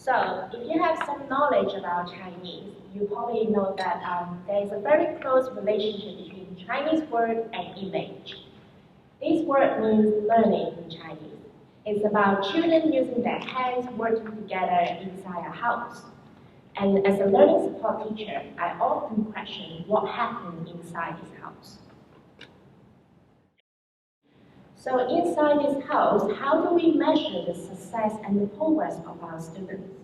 So, if you have some knowledge about Chinese, you probably know that there is a very close relationship between Chinese word and image. This word means learning in Chinese. It's about children using their hands working together inside a house. And as a learning support teacher, I often question what happened inside this house. So inside this house, how do we measure the success and the progress of our students?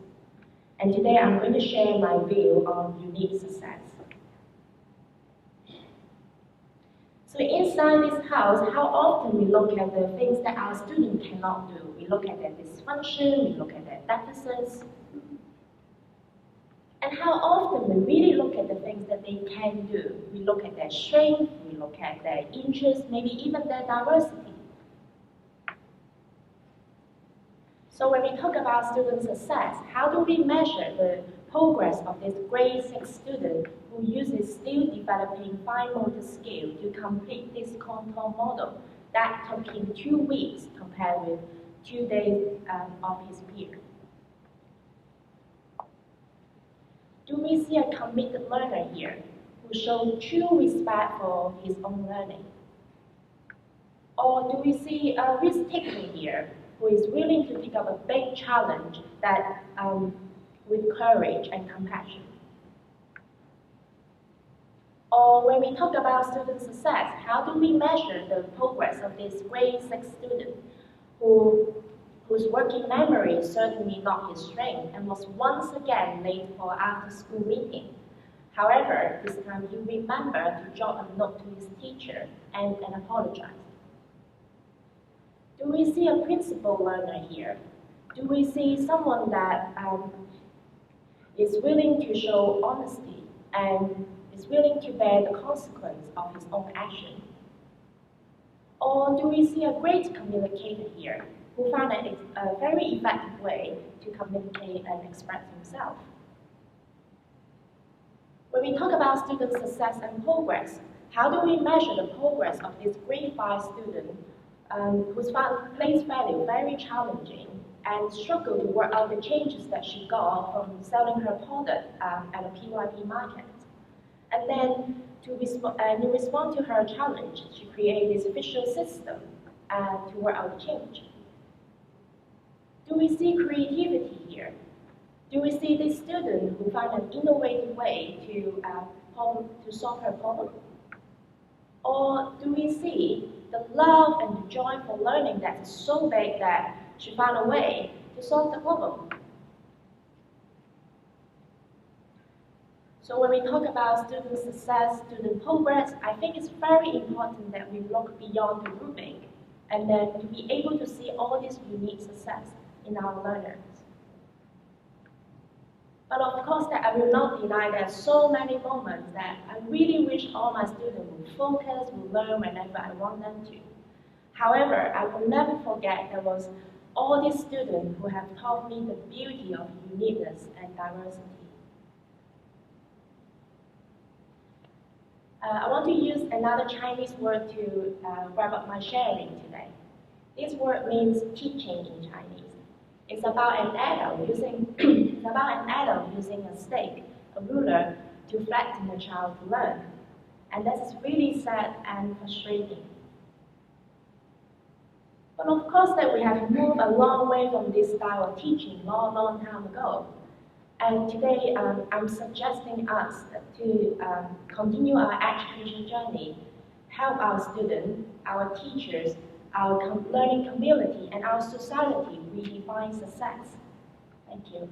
And today I'm going to share my view on unique success. So inside this house, how often we look at the things that our students cannot do. We look at their dysfunction, we look at their deficits. And how often we really look at the things that they can do. We look at their strength, we look at their interests, maybe even their diversity. So when we talk about student success, how do we measure the progress of this grade 6 student who uses still developing fine motor skill to complete this contour model that took him 2 weeks compared with 2 days of his peer? Do we see a committed learner here who shows true respect for his own learning? Or do we see a risk taker here who is willing to take up a big challenge that with courage and compassion? Or when we talk about student success, how do we measure the progress of this grade 6 student whose working memory is certainly not his strength and was once again late for after-school meeting? However, this time he remembered to drop a note to his teacher and apologize. Do we see a principled learner here? Do we see someone that is willing to show honesty and is willing to bear the consequence of his own action? Or do we see a great communicator here who found a very effective way to communicate and express himself? When we talk about student success and progress, how do we measure the progress of this grade 5 student who's found place value very challenging and struggled to work out the changes that she got from selling her product at a PYP market? And then to respond to her challenge, she created this visual system to work out the change. Do we see creativity here? Do we see this student who found an innovative way to solve her problem? Or do we see the love and the joy for learning that is so big that she found a way to solve the problem? So when we talk about student success, student progress, I think it's very important that we look beyond the rubric and then to be able to see all this unique success in our learners. But of course, that I will not deny there are so many moments that I really wish all my students would focus, would learn whenever I want them to. However, I will never forget there was all these students who have taught me the beauty of uniqueness and diversity. I want to use another Chinese word to wrap up my sharing today. This word means teaching in Chinese. It's about an adult using a stick, a ruler, to flatten a child to learn. And that's really sad and frustrating. But of course that we have moved a long way from this style of teaching long time ago. And today I'm suggesting us to continue our education journey, help our students, our teachers, our learning community, and our society redefine success. Thank you.